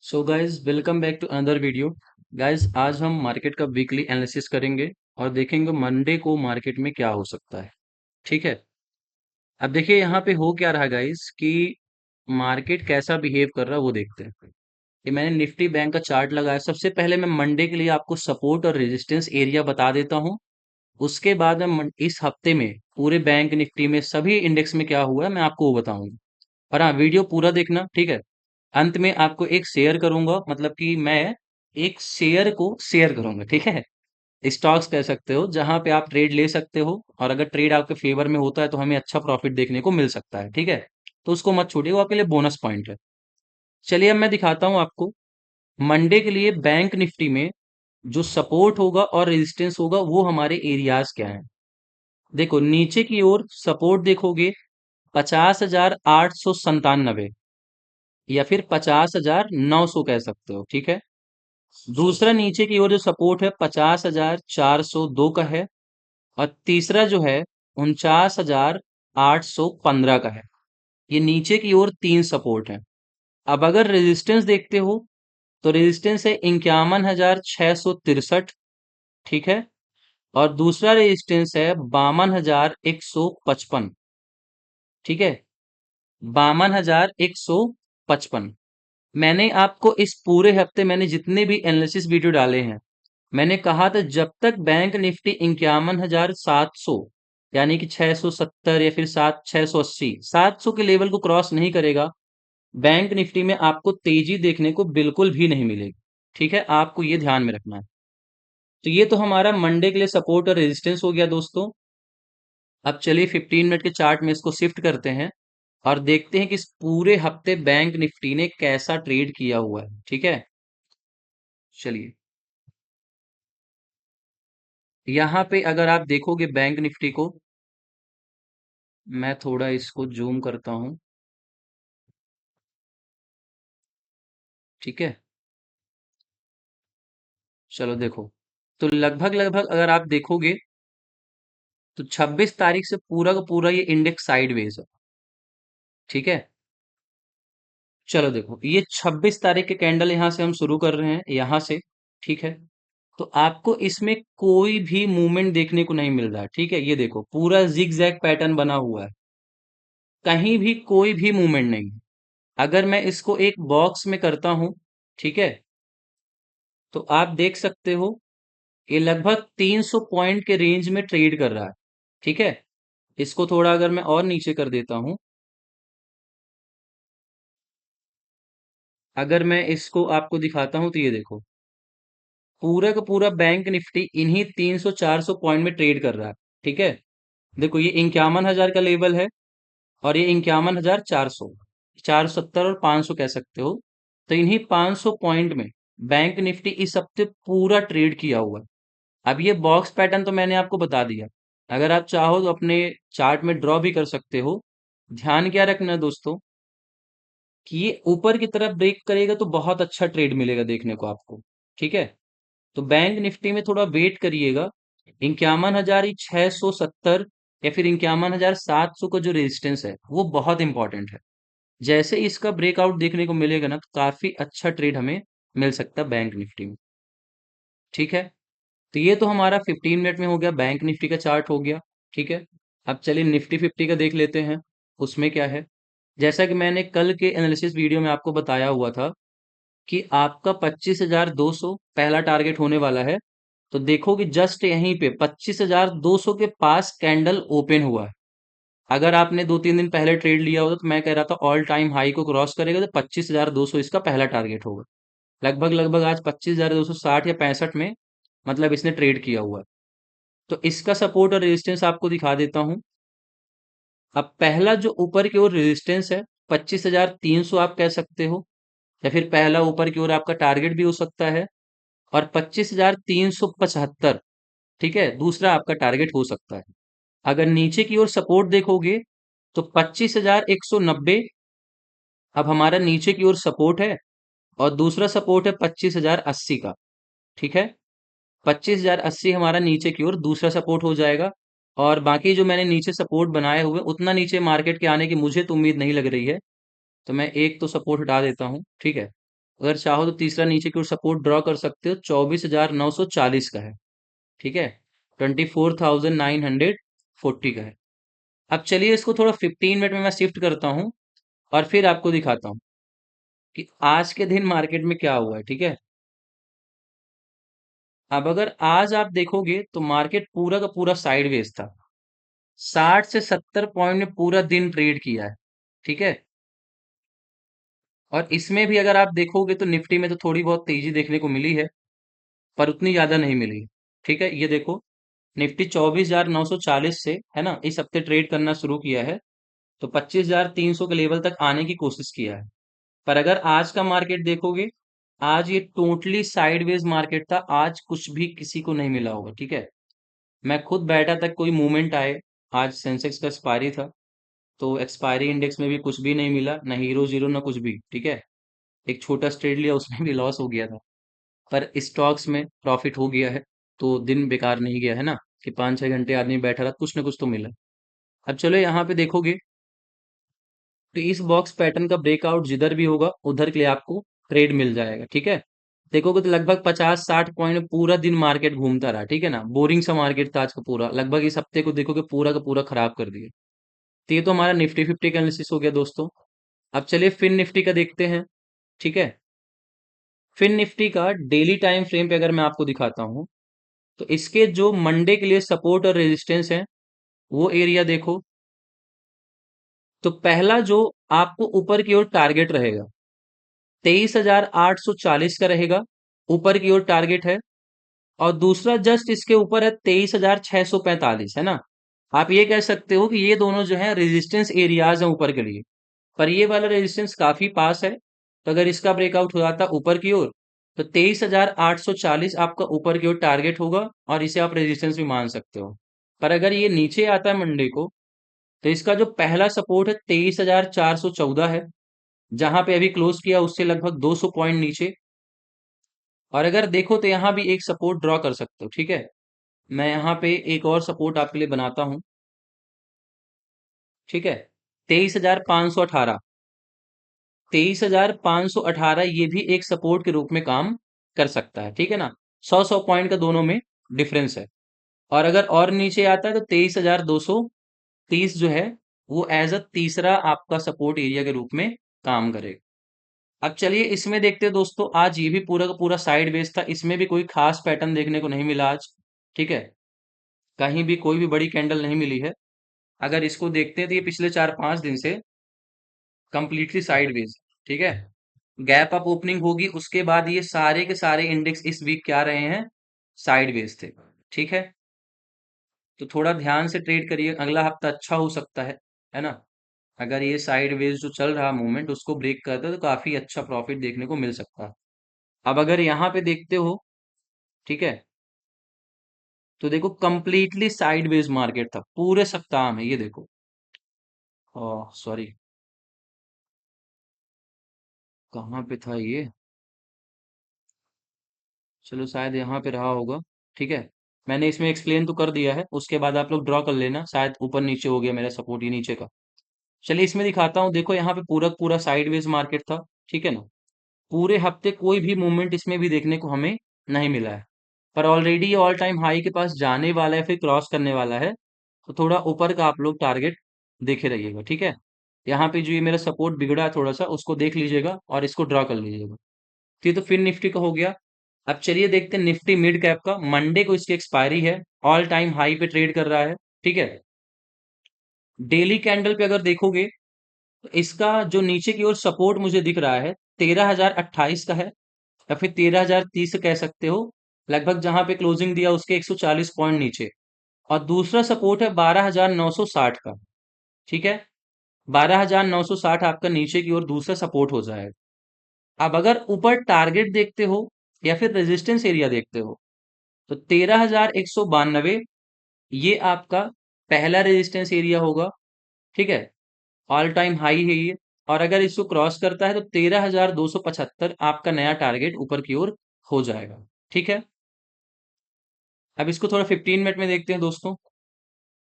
So guys welcome back to another video. Guys आज हम market का वीकली एनालिसिस करेंगे और देखेंगे मंडे को मार्केट में क्या हो सकता है। ठीक है। अब देखिए यहाँ पे हो क्या रहा गाइज कि मार्केट कैसा बिहेव कर रहा है वो देखते हैं। ये मैंने निफ्टी बैंक का चार्ट लगाया। सबसे पहले मैं मंडे के लिए आपको सपोर्ट और रेजिस्टेंस एरिया बता देता हूँ। उसके बाद मैं इस हफ्ते में पूरे बैंक निफ्टी में सभी इंडेक्स में क्या हुआ है मैं आपको वो बताऊंगा। और हाँ, वीडियो पूरा देखना, ठीक है। अंत में आपको एक शेयर करूंगा, मतलब कि मैं एक शेयर को शेयर करूंगा, ठीक है। स्टॉक्स कह सकते हो जहां पे आप ट्रेड ले सकते हो, और अगर ट्रेड आपके फेवर में होता है तो हमें अच्छा प्रॉफिट देखने को मिल सकता है, ठीक है। तो उसको मत छोड़िए, वो आपके लिए बोनस पॉइंट है। चलिए अब मैं दिखाता हूं आपको मंडे के लिए बैंक निफ्टी में जो सपोर्ट होगा और रेजिस्टेंस होगा वो हमारे एरियाज क्या हैं। देखो नीचे की ओर सपोर्ट देखोगे 50,897 या फिर 50,900 कह सकते हो, ठीक है। दूसरा नीचे की ओर जो सपोर्ट है 50,402 का है। और तीसरा जो है 49,815 का है। ये नीचे की ओर तीन सपोर्ट है। अब अगर रेजिस्टेंस देखते हो तो रेजिस्टेंस है 51,663, ठीक है। और दूसरा रेजिस्टेंस है 52,155, ठीक है। 52,155। मैंने आपको इस पूरे हफ्ते मैंने जितने भी एनालिसिस वीडियो डाले हैं, मैंने कहा था जब तक बैंक निफ्टी 51,700 यानी कि 670 या फिर 680 700 के लेवल को क्रॉस नहीं करेगा, बैंक निफ्टी में आपको तेजी देखने को बिल्कुल भी नहीं मिलेगी। ठीक है, आपको ये ध्यान में रखना है। तो ये तो हमारा मंडे के लिए सपोर्ट और रेजिस्टेंस हो गया दोस्तों। अब चलिए 15 मिनट के चार्ट में इसको शिफ्ट करते हैं और देखते हैं कि इस पूरे हफ्ते बैंक निफ्टी ने कैसा ट्रेड किया हुआ है, ठीक है। चलिए यहाँ पे अगर आप देखोगे बैंक निफ्टी को, मैं थोड़ा इसको जूम करता हूं, ठीक है। चलो देखो, तो लगभग लगभग अगर आप देखोगे तो 26 तारीख से पूरा का पूरा ये इंडेक्स साइडवेज है, ठीक है। चलो देखो, ये 26 तारीख के कैंडल यहां से हम शुरू कर रहे हैं यहां से, ठीक है। तो आपको इसमें कोई भी मूवमेंट देखने को नहीं मिल रहा है, ठीक है। ये देखो पूरा जिग जैग पैटर्न बना हुआ है, कहीं भी कोई भी मूवमेंट नहीं है। अगर मैं इसको एक बॉक्स में करता हूं, ठीक है, तो आप देख सकते हो ये लगभग 300 पॉइंट के रेंज में ट्रेड कर रहा है, ठीक है। इसको थोड़ा अगर मैं और नीचे कर देता हूं, अगर मैं इसको आपको दिखाता हूं तो ये देखो पूरा का पूरा बैंक निफ्टी इन्हीं 300 400 पॉइंट में ट्रेड कर रहा है, ठीक है। देखो ये 51,000 का लेवल है और ये 51,400, 470 और 500 कह सकते हो। तो इन्हीं 500 पॉइंट में बैंक निफ्टी इस हफ्ते पूरा ट्रेड किया हुआ है। अब ये बॉक्स पैटर्न तो मैंने आपको बता दिया, अगर आप चाहो तो अपने चार्ट में ड्रॉ भी कर सकते हो। ध्यान क्या रखना है दोस्तों कि ये ऊपर की तरफ ब्रेक करेगा तो बहुत अच्छा ट्रेड मिलेगा देखने को आपको, ठीक है। तो बैंक निफ्टी में थोड़ा वेट करिएगा। 51,670 या फिर 51,700 का जो रेजिस्टेंस है वो बहुत इंपॉर्टेंट है। जैसे इसका ब्रेकआउट देखने को मिलेगा ना तो काफी अच्छा ट्रेड हमें मिल सकता है बैंक निफ्टी में, ठीक है। तो ये तो हमारा 15 मिनट में हो गया, बैंक निफ्टी का चार्ट हो गया, ठीक है। अब चलिए निफ्टी 50 का देख लेते हैं, उसमें क्या है। जैसा कि मैंने कल के एनालिसिस वीडियो में आपको बताया हुआ था कि आपका 25,200 पहला टारगेट होने वाला है। तो देखो कि जस्ट यहीं पे 25,200 के पास कैंडल ओपन हुआ है। अगर आपने 2 3 दिन पहले ट्रेड लिया होता तो मैं कह रहा था ऑल टाइम हाई को क्रॉस करेगा तो 25,200 इसका पहला टारगेट होगा। लगभग लगभग आज 25,260 या 65 में मतलब इसने ट्रेड किया हुआ है। तो इसका सपोर्ट और रेजिस्टेंस आपको दिखा देता हूं। अब पहला जो ऊपर की ओर रेजिस्टेंस है 25,300 आप कह सकते हो, या फिर पहला ऊपर की ओर आपका टारगेट भी हो सकता है। और 25,375, ठीक है, दूसरा आपका टारगेट हो सकता है। अगर नीचे की ओर सपोर्ट देखोगे तो 25,190 अब हमारा नीचे की ओर सपोर्ट है। और दूसरा सपोर्ट है 25,080 का, ठीक है। 25,080 हमारा नीचे की ओर दूसरा सपोर्ट हो जाएगा। और बाकी जो मैंने नीचे सपोर्ट बनाए हुए उतना नीचे मार्केट के आने की मुझे तो उम्मीद नहीं लग रही है। तो मैं एक तो सपोर्ट हटा देता हूं, ठीक है। अगर चाहो तो तीसरा नीचे की ओर सपोर्ट ड्रॉ कर सकते हो, 24,940 का है। ठीक है, 24,940 का है। अब चलिए इसको थोड़ा 15 मिनट में मैं शिफ्ट करता हूँ और फिर आपको दिखाता हूँ कि आज के दिन मार्केट में क्या हुआ है। ठीक है, अब अगर आज आप देखोगे तो मार्केट पूरा का पूरा साइडवेज था, 60 से 70 पॉइंट में पूरा दिन ट्रेड किया है। ठीक है, और इसमें भी अगर आप देखोगे तो निफ्टी में तो थोड़ी बहुत तेजी देखने को मिली है, पर उतनी ज्यादा नहीं मिली। ठीक है, ये देखो, निफ्टी 24,940 से, है ना, इस हफ्ते ट्रेड करना शुरू किया है, तो 25,300 के लेवल तक आने की कोशिश किया है। पर अगर आज का मार्केट देखोगे, आज ये टोटली साइडवेज मार्केट था, आज कुछ भी किसी को नहीं मिला होगा। ठीक है, मैं खुद बैठा तक कोई मूवमेंट आए। आज सेंसेक्स का एक्सपायरी था, तो एक्सपायरी इंडेक्स में भी कुछ भी नहीं मिला, ना हीरो जीरो ना कुछ भी। ठीक है, एक छोटा ट्रेड लिया, उसमें भी लॉस हो गया था, पर स्टॉक्स में प्रॉफिट हो गया है, तो दिन बेकार नहीं गया है ना, कि 5-6 घंटे आदमी बैठा रहा, कुछ ना कुछ तो मिला। अब चलो यहाँ पे देखोगे तो इस बॉक्स पैटर्न का ब्रेकआउट जिधर भी होगा उधर के लिए आपको ट्रेड मिल जाएगा। ठीक है, देखोगे तो लगभग 50-60 पॉइंट में पूरा दिन मार्केट घूमता रहा। ठीक है ना, बोरिंग सा मार्केट था आज का पूरा, लगभग इस हफ्ते को देखोगे पूरा का पूरा खराब कर दिया। तो ये तो हमारा निफ्टी फिफ्टी का एनालिसिस हो गया दोस्तों। अब चलिए फिन निफ्टी का देखते हैं। ठीक है, फिन निफ्टी का डेली टाइम फ्रेम पे अगर मैं आपको दिखाता हूँ, तो इसके जो मंडे के लिए सपोर्ट और रेजिस्टेंस है, वो एरिया देखो। तो पहला जो आपको ऊपर की ओर टारगेट रहेगा, 23,840 का रहेगा, ऊपर की ओर टारगेट है। और दूसरा जस्ट इसके ऊपर है 23,645, है ना। आप ये कह सकते हो कि ये दोनों जो है रेजिस्टेंस एरियाज हैं ऊपर के लिए, पर ये वाला रेजिस्टेंस काफी पास है। तो अगर इसका ब्रेकआउट हो जाता ऊपर की ओर, तो 23,840 आपका ऊपर की ओर टारगेट होगा, और इसे आप रेजिस्टेंस भी मान सकते हो। पर अगर ये नीचे आता है मंडे को, तो इसका जो पहला सपोर्ट है 23,414 है, जहां पे अभी क्लोज किया उससे लगभग 200 पॉइंट नीचे। और अगर देखो तो यहाँ भी एक सपोर्ट ड्रॉ कर सकते हो। ठीक है, मैं यहाँ पे एक और सपोर्ट आपके लिए बनाता हूँ। ठीक है, 23,518, 23,518 ये भी एक सपोर्ट के रूप में काम कर सकता है। ठीक है ना, 100-100 पॉइंट का दोनों में डिफरेंस है। और अगर और नीचे आता है तो 23,230 जो है, वो एज अ तीसरा आपका सपोर्ट एरिया के रूप में काम करेगा। अब चलिए इसमें देखते हैं दोस्तों, आज ये भी पूरा का पूरा साइड वेज था, इसमें भी कोई खास पैटर्न देखने को नहीं मिला आज। ठीक है, कहीं भी कोई भी बड़ी कैंडल नहीं मिली है। अगर इसको देखते हैं तो ये पिछले 4-5 दिन से कंप्लीटली साइडवेज। ठीक है, गैप अप ओपनिंग होगी, उसके बाद ये सारे के सारे इंडेक्स इस वीक क्या रहे हैं, साइडवेज थे। ठीक है, तो थोड़ा ध्यान से ट्रेड करिए, अगला हफ्ता अच्छा हो सकता है ना। अगर ये साइडवेज जो चल रहा मूवमेंट उसको ब्रेक करता है तो काफी अच्छा प्रॉफिट देखने को मिल सकता है। अब अगर यहाँ पे देखते हो, ठीक है, तो देखो कंप्लीटली साइडवेज मार्केट था पूरे सप्ताह में, ये देखो। सॉरी, कहाँ पे था ये, चलो शायद यहाँ पे रहा होगा। ठीक है, मैंने इसमें एक्सप्लेन तो कर दिया है, उसके बाद आप लोग ड्रॉ कर लेना, शायद ऊपर नीचे हो गया मेरा सपोर्ट ही नीचे का। चलिए इसमें दिखाता हूँ, देखो यहाँ पे पूरा पूरा साइडवेज मार्केट था। ठीक है ना, पूरे हफ्ते कोई भी मूवमेंट इसमें भी देखने को हमें नहीं मिला है, पर ऑलरेडी ये ऑल टाइम हाई के पास जाने वाला है, फिर क्रॉस करने वाला है। तो थोड़ा ऊपर का आप लोग टारगेट देखे रहिएगा। ठीक है, यहाँ पे जो ये मेरा सपोर्ट बिगड़ा है थोड़ा सा, उसको देख लीजिएगा और इसको ड्रॉ कर लीजिएगा। ये तो फिर निफ्टी का हो गया। अब चलिए देखते हैं निफ्टी मिड कैप का, मंडे को इसकी एक्सपायरी है, ऑल टाइम हाई पे ट्रेड कर रहा है। ठीक है, डेली कैंडल पे अगर देखोगे तो इसका जो नीचे की ओर सपोर्ट मुझे दिख रहा है 13,028 का है, या फिर 13,030 कह सकते हो, लगभग जहां पे क्लोजिंग दिया उसके 140 पॉइंट नीचे। और दूसरा सपोर्ट है 12,960 का। ठीक है, 12,960 आपका नीचे की ओर दूसरा सपोर्ट हो जाएगा। अब अगर ऊपर टारगेट देखते हो या फिर रेजिस्टेंस एरिया देखते हो, तो 13,192 ये आपका पहला रेजिस्टेंस एरिया होगा। ठीक है, ऑल टाइम हाई है ये। और अगर इसको क्रॉस करता है तो 13,275 आपका नया टारगेट ऊपर की ओर हो जाएगा। ठीक है, अब इसको थोड़ा 15 मिनट में देखते हैं दोस्तों।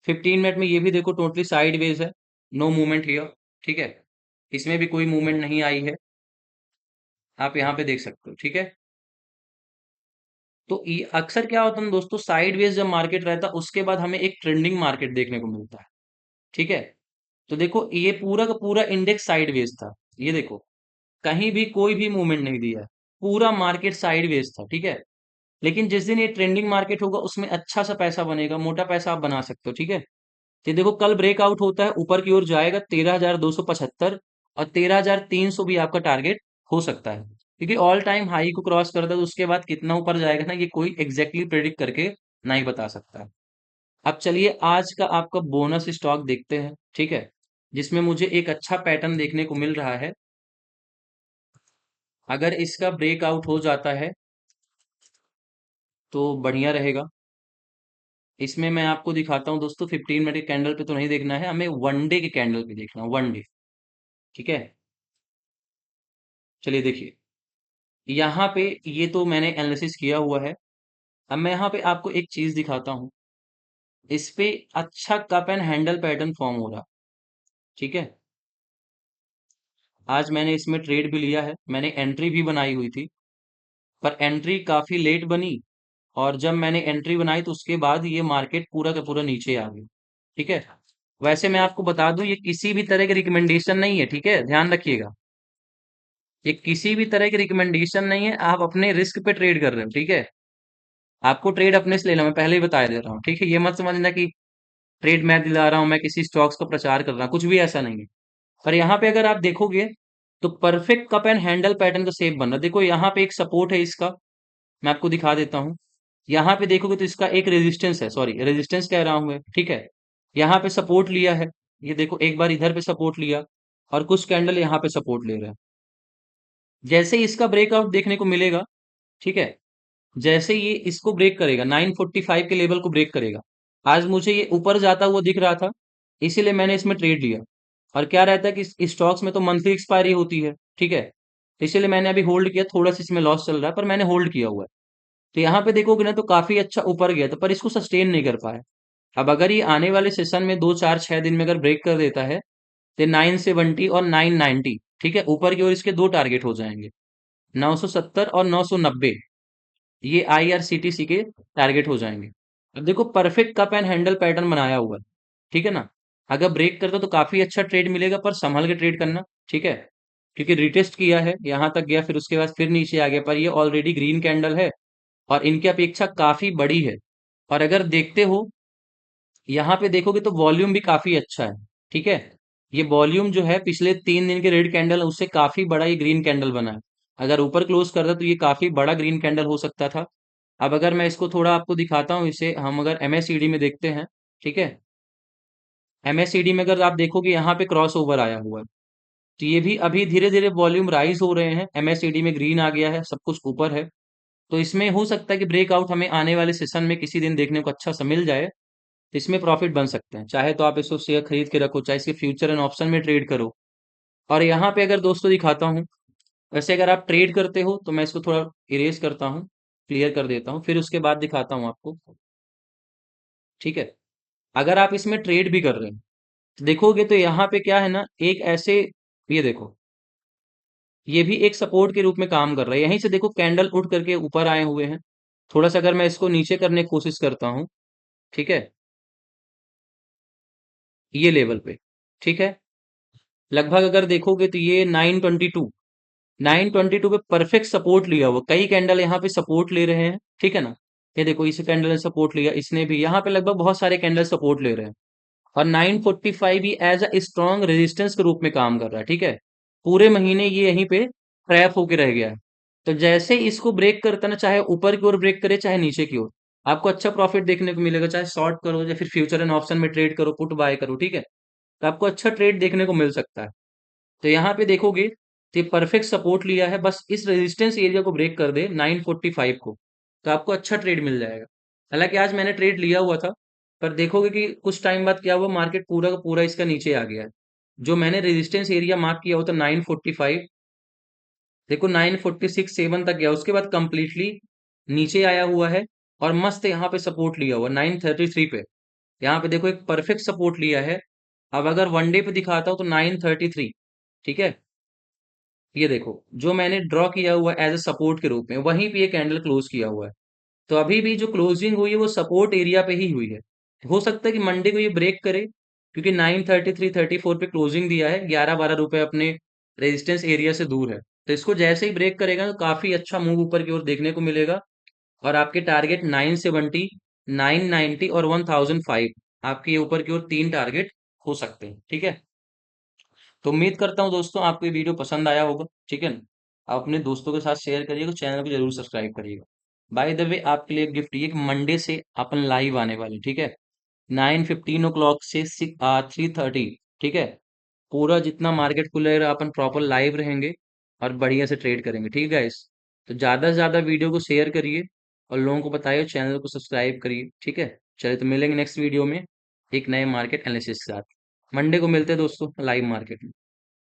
15 मिनट में ये भी देखो टोटली साइड वेज है, नो मूवमेंट हियर। ठीक है, इसमें भी कोई मूवमेंट नहीं आई है। आप यहाँ पे देख सकते हो, ठीक है। तो ये अक्सर क्या होता है ना दोस्तों, साइडवेज जब मार्केट रहता है उसके बाद हमें एक ट्रेंडिंग मार्केट देखने को मिलता है, ठीक है। तो देखो ये पूरा का पूरा इंडेक्स साइडवेज था, ये देखो कहीं भी कोई भी मूवमेंट नहीं दिया है, पूरा मार्केट साइडवेज था, ठीक है। लेकिन जिस दिन ये ट्रेंडिंग मार्केट होगा उसमें अच्छा सा पैसा बनेगा, मोटा पैसा आप बना सकते हो, ठीक है। तो देखो कल ब्रेकआउट होता है, ऊपर की ओर जाएगा 13,275 और 13,300 भी आपका टारगेट हो सकता है, क्योंकि ऑल टाइम हाई को क्रॉस करता है तो उसके बाद कितना ऊपर जाएगा ना, ये कोई एग्जैक्टली प्रेडिक्ट करके नहीं बता सकता है। अब चलिए आज का आपका बोनस स्टॉक देखते हैं, ठीक है, जिसमें मुझे एक अच्छा पैटर्न देखने को मिल रहा है। अगर इसका ब्रेकआउट हो जाता है तो बढ़िया रहेगा। इसमें मैं आपको दिखाता हूँ दोस्तों, 15 मिनट के कैंडल पे तो नहीं देखना है, हमें वन डे के कैंडल पे देखना है, वन डे, ठीक है। चलिए देखिए, यहाँ पे ये तो मैंने एनालिसिस किया हुआ है। अब मैं यहाँ पे आपको एक चीज दिखाता हूँ, इस पे अच्छा cup and handle pattern form हो रहा, ठीक है। आज मैंने इसमें ट्रेड भी लिया है, मैंने एंट्री भी बनाई हुई थी, पर एंट्री काफी लेट बनी, और जब मैंने एंट्री बनाई तो उसके बाद ये मार्केट पूरा का पूरा नीचे आ गया, ठीक है। वैसे मैं आपको बता दूं ये किसी भी तरह की रिकमेंडेशन नहीं है, ठीक है, ध्यान रखिएगा। ये किसी भी तरह की रिकमेंडेशन नहीं है, आप अपने रिस्क पे ट्रेड कर रहे हो, ठीक है। आपको ट्रेड अपने से लेना, मैं पहले ही बता दे रहा हूँ, ठीक है। ये मत समझना कि ट्रेड मैं दिला रहा हूँ, मैं किसी स्टॉक्स का प्रचार कर रहा हूँ, कुछ भी ऐसा नहीं है। पर यहाँ पे अगर आप देखोगे तो perfect cup and handle pattern का शेप बन रहा है। देखो यहाँ पे एक सपोर्ट है इसका, मैं आपको दिखा देता हूँ। यहाँ पे देखोगे तो इसका एक रेजिस्टेंस है, सॉरी रेजिस्टेंस कह रहा हूँ मैं, ठीक है। यहाँ पे सपोर्ट लिया है, ये देखो एक बार इधर पे सपोर्ट लिया, और कुछ कैंडल यहाँ पे सपोर्ट ले रहे हैं। जैसे ही इसका ब्रेकआउट देखने को मिलेगा, ठीक है, जैसे ये इसको ब्रेक करेगा, 945 के लेवल को ब्रेक करेगा। आज मुझे ये ऊपर जाता हुआ दिख रहा था, इसीलिए मैंने इसमें ट्रेड लिया। और क्या रहता है कि स्टॉक्स में तो मंथली एक्सपायरी होती है, ठीक है। इसीलिए मैंने अभी होल्ड किया, थोड़ा सा इसमें लॉस चल रहा है पर मैंने होल्ड किया हुआ है। तो यहाँ पे देखोगे ना तो काफी अच्छा ऊपर गया था, पर इसको सस्टेन नहीं कर पाया। अब अगर ये आने वाले सेशन में 2 4 6 दिन में अगर ब्रेक कर देता है तो 970 और 990, ठीक है, ऊपर की ओर इसके दो टारगेट हो जाएंगे, 970 और 990, ये आईआरसीटीसी के टारगेट हो जाएंगे। अब देखो perfect cup and handle pattern बनाया हुआ है, ठीक है ना। अगर ब्रेक करता तो काफी अच्छा ट्रेड मिलेगा, पर संभल के ट्रेड करना, ठीक है। क्योंकि रिटेस्ट किया है, यहाँ तक गया, फिर उसके बाद फिर नीचे आ गया, पर ये ऑलरेडी ग्रीन कैंडल है और इनकी अपेक्षा काफी बड़ी है। और अगर देखते हो, यहाँ पे देखोगे तो वॉल्यूम भी काफी अच्छा है, ठीक है। ये वॉल्यूम जो है पिछले 3 दिन के रेड कैंडल उससे काफी बड़ा ये ग्रीन कैंडल बना है। अगर ऊपर क्लोज करता तो ये काफी बड़ा ग्रीन कैंडल हो सकता था। अब अगर मैं इसको थोड़ा आपको दिखाता हूँ, इसे हम अगर एमएसईडी में देखते हैं, ठीक है। एमएसईडी में अगर आप देखोगे यहाँ पे क्रॉस ओवर आया हुआ है, तो ये भी अभी धीरे धीरे वॉल्यूम राइज हो रहे हैं, एमएसईडी में ग्रीन आ गया है, सब कुछ ऊपर है। तो इसमें हो सकता है कि ब्रेकआउट हमें आने वाले सेशन में किसी दिन देखने को अच्छा सा मिल जाए, तो इसमें प्रॉफिट बन सकते हैं। चाहे तो आप इसको शेयर खरीद के रखो, चाहे इसके फ्यूचर एंड ऑप्शन में ट्रेड करो। और यहाँ पे अगर दोस्तों दिखाता हूँ, वैसे अगर आप ट्रेड करते हो तो मैं इसको थोड़ा इरेज करता हूँ, क्लियर कर देता हूँ, फिर उसके बाद दिखाता हूँ आपको, ठीक है। अगर आप इसमें ट्रेड भी कर रहे हैं तो देखोगे तो यहाँ पे क्या है ना, एक ऐसे, ये देखो, ये भी एक सपोर्ट के रूप में काम कर रहा है। यहीं से देखो कैंडल उठ करके ऊपर आए हुए हैं। थोड़ा सा अगर मैं इसको नीचे करने की कोशिश करता हूँ, ठीक है, ये लेवल पे, ठीक है, लगभग अगर देखोगे तो ये 922, 922 पे परफेक्ट सपोर्ट लिया हुआ, कई कैंडल यहाँ पे सपोर्ट ले रहे हैं, ठीक है ना। ये देखो इस कैंडल ने सपोर्ट लिया, इसने भी, यहाँ पे लगभग बहुत सारे कैंडल सपोर्ट ले रहे हैं। और 945 भी एज अ स्ट्रॉन्ग रेजिस्टेंस के रूप में काम कर रहा है, ठीक है। पूरे महीने ये यहीं पे ट्रैप होके रह गया है। तो जैसे इसको ब्रेक करता ना, चाहे ऊपर की ओर ब्रेक करे चाहे नीचे की ओर, आपको अच्छा प्रॉफिट देखने को मिलेगा। चाहे शॉर्ट करो या फिर फ्यूचर एंड ऑप्शन में ट्रेड करो, पुट बाय करो, ठीक है, तो आपको अच्छा ट्रेड देखने को मिल सकता है। तो यहाँ पे देखोगे तो ये परफेक्ट सपोर्ट लिया है, बस इस रेजिस्टेंस एरिया को ब्रेक कर दे 945 को, तो आपको अच्छा ट्रेड मिल जाएगा। हालांकि आज मैंने ट्रेड लिया हुआ था, पर देखोगे कि कुछ टाइम बाद क्या हुआ, मार्केट पूरा का पूरा इसका नीचे आ गया है। जो मैंने रेजिस्टेंस एरिया मार्क किया हुआ था 945, देखो 946 7 तक गया, उसके बाद कंप्लीटली नीचे आया हुआ है। और मस्त यहाँ पे सपोर्ट लिया हुआ 933 पे, यहाँ पे देखो एक परफेक्ट सपोर्ट लिया है। अब अगर वन डे पे दिखाता हूँ तो 933, ठीक है, ये देखो, जो मैंने ड्रॉ किया हुआ है एज अ सपोर्ट के रूप में, वहीं पे ये कैंडल क्लोज किया हुआ है। तो अभी भी जो क्लोजिंग हुई है वो सपोर्ट एरिया पे ही हुई है। हो सकता है कि मंडे को ये ब्रेक करे, क्योंकि 933-34 पे क्लोजिंग दिया है, 11-12 रुपए अपने रेजिस्टेंस एरिया से दूर है। तो इसको जैसे ही ब्रेक करेगा तो काफी अच्छा मूव ऊपर की ओर देखने को मिलेगा। और आपके टारगेट 970, 990 और 1005, आपके ये ऊपर की ओर तीन टारगेट हो सकते हैं। ठीक है, तो उम्मीद करता हूँ दोस्तों आपको ये वीडियो पसंद आया होगा। ठीक है ना, आप अपने दोस्तों के साथ शेयर करिएगा, चैनल को जरूर सब्सक्राइब करिएगा। बाय द वे, आपके लिए एक गिफ्ट, ये कि मंडे से अपन लाइव आने वाले, ठीक है, 9:15 से 3:30। ठीक है, पूरा जितना मार्केट खुलेगा अपन प्रॉपर लाइव रहेंगे और बढ़िया से ट्रेड करेंगे। ठीक है गाइस, तो ज़्यादा से ज़्यादा वीडियो को शेयर करिए और लोगों को बताइए, चैनल को सब्सक्राइब करिए। ठीक है, चलिए तो मिलेंगे नेक्स्ट वीडियो में एक नए मार्केट एनालिसिस के साथ। मंडे को मिलते हैं दोस्तों लाइव मार्केट में।